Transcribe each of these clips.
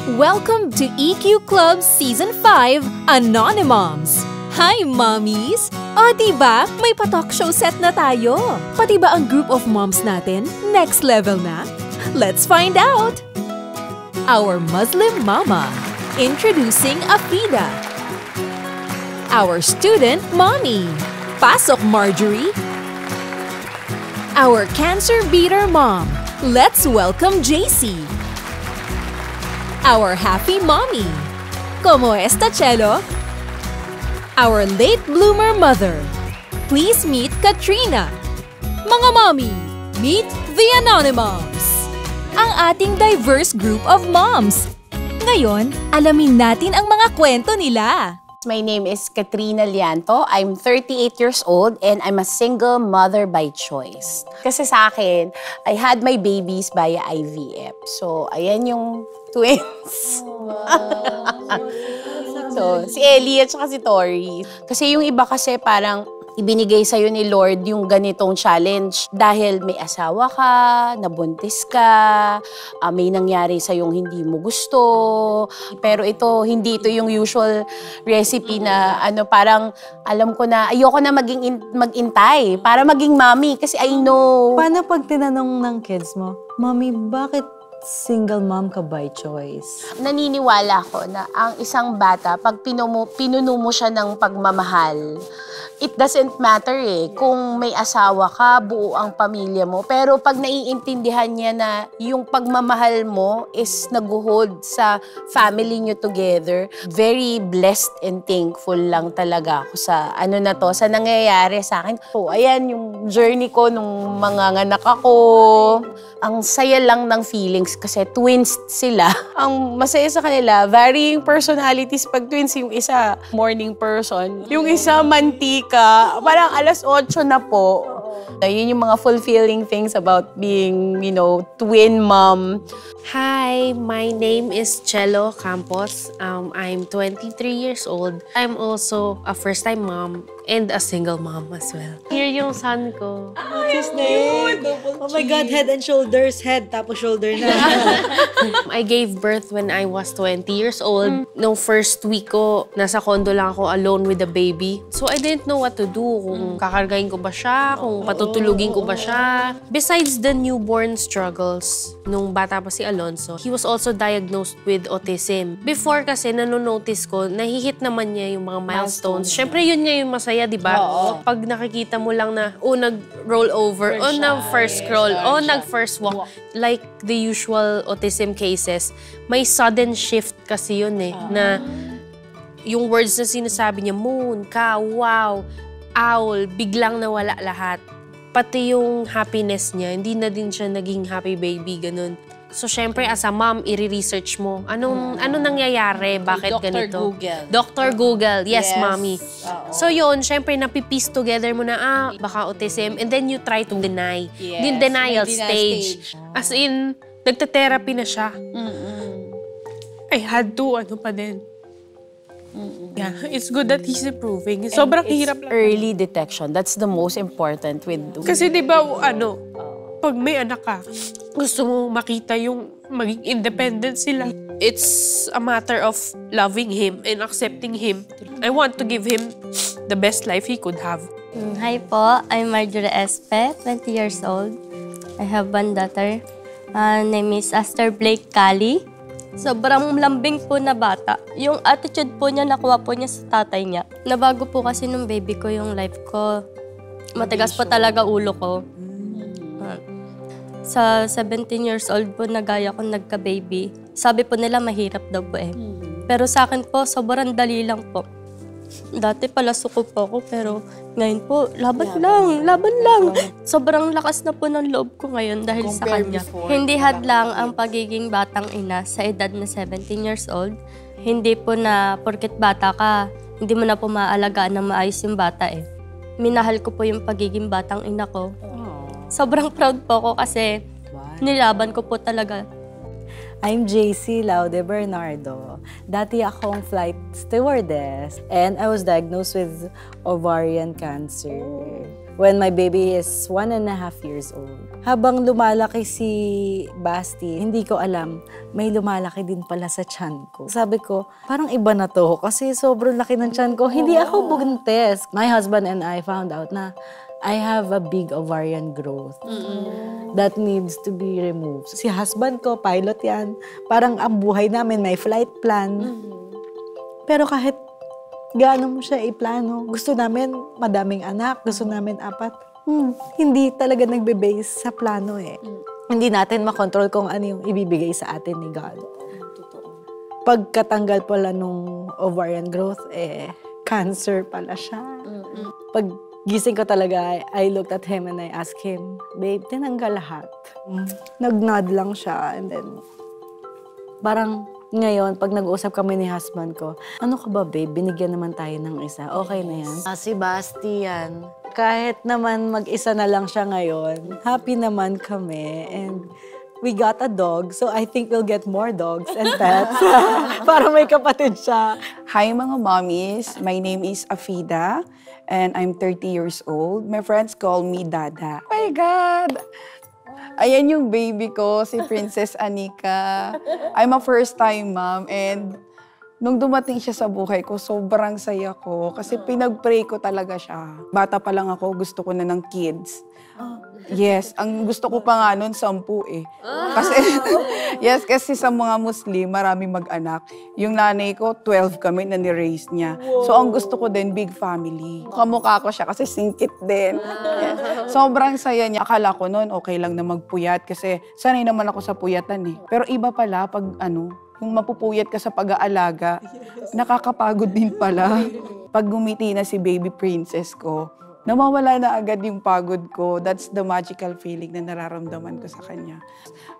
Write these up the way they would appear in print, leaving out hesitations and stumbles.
Welcome to EQ Club Season 5, Anonymoms! Hi, mommies! O, diba? May pa-talk show set na tayo. Pati ba ang group of moms natin next level na? Let's find out! Our Muslim Mama. Introducing Afida. Our Student Mommy. Pasok, Marjorie! Our Cancer Beater Mom. Let's welcome JC. Our Happy Mommy. ¿Cómo está, Chelo? Our Late Bloomer Mother. Please meet Katrina. Mga mommy, meet the Anonymoms. Ang ating diverse group of moms. Ngayon, alamin natin ang mga kwento nila. My name is Katrina Lianto. I'm 38 years old and I'm a single mother by choice. Kasi sa akin, I had my babies via IVF. So, ayan yung twins. So, si Ellie at saka si Tori. Kasi yung iba kasi parang ibinigay sa'yo ni Lord yung ganitong challenge dahil may asawa ka, nabuntis ka, may nangyari sa'yong hindi mo gusto. Pero ito, hindi ito yung usual recipe na parang alam ko na ayoko na mag-intay para maging mommy kasi I know. Paano pag tinanong ng kids mo, Mommy, bakit single mom ka by choice? Naniniwala ko na ang isang bata, pag pinuno mo siya ng pagmamahal, it doesn't matter kung may asawa ka, buo ang pamilya mo. Pero pag naiintindihan niya na yung pagmamahal mo is nag-hold sa family niyo together, very blessed and thankful lang talaga ako sa sa nangyayari sa akin. So, ayan yung journey ko nung mga nganak ako. Ang saya lang ng feelings kasi twins sila. Ang masaya sa kanila, varying personalities pag twins. Yung isa, morning person. Yung isa, mantika. Parang alas 8 na po. Yun yung mga fulfilling things about being, twin mom. Hi, my name is Chelo Campos. I'm 23 years old. I'm also a first-time mom and a single mom as well. Here yung son ko. What's his name? Oh my God, head and shoulders. Head, tapos shoulder na. I gave birth when I was 20 years old. Nung first week ko, nasa condo lang ako alone with the baby. So I didn't know what to do. Kung kakargahin ko ba siya, kung patutulugin ko ba siya. Besides the newborn struggles, nung bata pa si Alonso, he was also diagnosed with autism. Before kasi, nanonotice ko, nahihit naman niya yung mga milestones. Siyempre, yun nga yung masaya, di ba? Pag nakikita mo lang na, nag-roll over, nag-first crawl, nag-first walk. Like the usual autism cases, may sudden shift kasi yun na yung words na sinasabi niya, moon, cow, wow, owl, biglang nawala lahat. Pati yung happiness niya, hindi na din siya naging happy baby, ganun. So, syempre, as a mom, i-research mo. Ano nangyayari? Bakit ganito? Dr. Google. Yes, mommy. So, yun, syempre, napipiece together mo na, baka autism. And then you try to deny. Yung denial stage. As in, nagta-therapy na siya. I had to, pa din. Yeah, it's good that he's improving. Sobrang hirap lang. Early detection, that's the most important with... Kasi di ba, pag may anak ka, gusto mo makita yung maging independent sila. It's a matter of loving him and accepting him. I want to give him the best life he could have. Hi po, I'm Marjorie Espe, 20 years old. I have one daughter. Name is Aster Blake Cali. Sobrang lambing po na bata. Yung attitude po niya, nakuha po niya sa tatay niya. Nabago po kasi nung baby ko yung life ko. Matigas po talaga ulo ko. Sa 17 years old po, nagaya ko nagka-baby. Sabi po nila, mahirap daw po Pero sa akin po, sobrang dali lang po. Dati pala suko po ako, pero ngayon po, laban lang. Sobrang lakas na po ng loob ko ngayon dahil sa kanya. Hindi hadlang ang pagiging batang ina sa edad na 17 years old. Hindi po na porket bata ka, hindi mo na po maaalagaan na maayos yung bata Minahal ko po yung pagiging batang ina ko. Sobrang proud po ako kasi nilaban ko po talaga. I'm JC Laude Bernardo. Dati akong flight stewardess and I was diagnosed with ovarian cancer. when my baby is 1.5 years old. Habang lumalaki si Basti, hindi ko alam, may lumalaki din pala sa tiyan ko. Sabi ko, parang iba na to kasi sobrang laki ng tiyan ko. Hindi ako buntis. My husband and I found out na I have a big ovarian growth that needs to be removed. Si husband ko, pilot yan. Parang ang buhay namin, may flight plan. Pero kahit gaano mo siya iplano. Gusto namin madaming anak, gusto namin 4. Hindi talaga nagbe-base sa plano eh. Hindi natin makontrol kung ano yung ibibigay sa atin ni God. Pagkatanggal pala nung ovarian growth, cancer pala siya. Pag gising ko talaga, I looked at him and I asked him, babe, tinanggal lahat. Nag-nod lang siya and then parang ngayon, pag nag-uusap kami ni husband ko, ano ka ba, babe? Binigyan naman tayo ng isa. Okay na yan. Si Bastian, kahit naman mag-isa na lang siya ngayon, happy naman kami. And we got a dog, so I think we'll get more dogs and pets. Para may kapatid siya. Hi mga mommies, my name is Afida and I'm 30 years old. My friends call me Dada. Oh my God! Ayan yung baby ko, si Princess Anika. I'm a first-time mom and nung dumating siya sa buhay ko, sobrang saya ko kasi pinag-pray ko talaga siya. Bata pa lang ako, gusto ko na ng kids. Yes, ang gusto ko pa nga nun, 10 eh. Kasi, yes, kasi sa mga Muslim, marami mag-anak. Yung nanay ko, 12 kami na ni-raise niya. So, ang gusto ko din, big family. Kamukha ko siya kasi singkit din. Yes. Sobrang saya niya. Akala ko nun, okay lang na magpuyat kasi sanay naman ako sa puyatan eh. Pero iba pala pag yung mapupuyat ka sa pag-aalaga, nakakapagod din pala. Pag gumiti na si baby princess ko, nawawala na agad yung pagod ko. That's the magical feeling na nararamdaman ko sa kanya.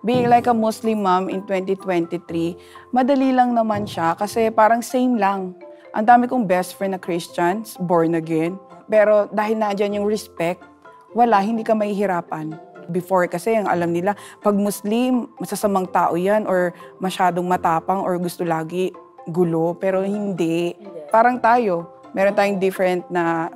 Being like a Muslim mom in 2023, madali lang naman siya kasi parang same lang. Ang dami kong best friend na Christians, born again. Pero dahil nandiyan yung respect, wala, hindi ka mahihirapan. Before kasi ang alam nila, pag Muslim, masasamang tao yan or masyadong matapang or gusto lagi gulo. Pero hindi. Parang tayo. Meron tayong different na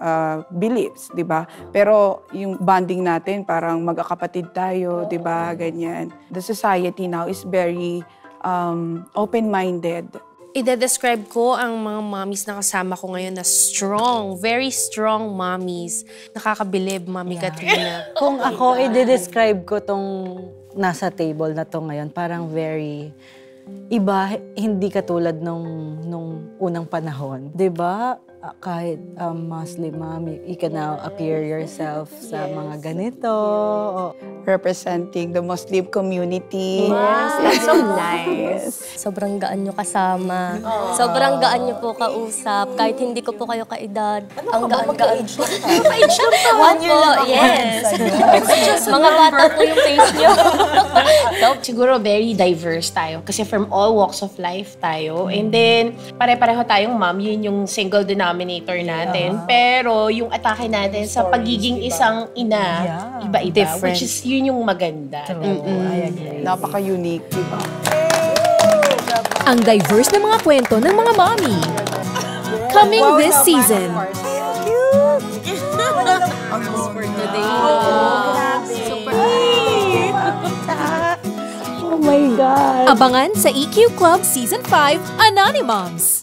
beliefs, di ba? Pero yung bonding natin, parang magkakapatid tayo, di ba? Ganyan. The society now is very open-minded. Ide-describe ko ang mga mommies na kasama ko ngayon na strong, very strong mommies. Nakakabilib, Mami Katrina. Kung ako i-describe ko tong nasa table na to ngayon, parang very iba, hindi katulad nung unang panahon. 'Di ba? Kahit Muslim mom, you can now appear yourself sa mga ganito. Representing the Muslim community. Yes, that's so nice. Sobrang gaan nyo kasama. Sobrang gaan nyo po kausap. Kahit hindi ko po kayo kaedad. Ang gaan-gaan po. Pa-age lang to. 1 year lang. Yes. Mga bata po yung face nyo. Siguro very diverse tayo kasi from all walks of life tayo. And then, pare-pareho tayong mom, yun yung single denominator natin. Pero yung atake natin sa pagiging isang ina, iba-iba. Which is yun yung maganda. Napaka-unique, di ba? Ang diverse na mga kwento ng mga mommy. Coming this season. Oh my God! Abangan sa EQ Club Season 5, Anonymoms!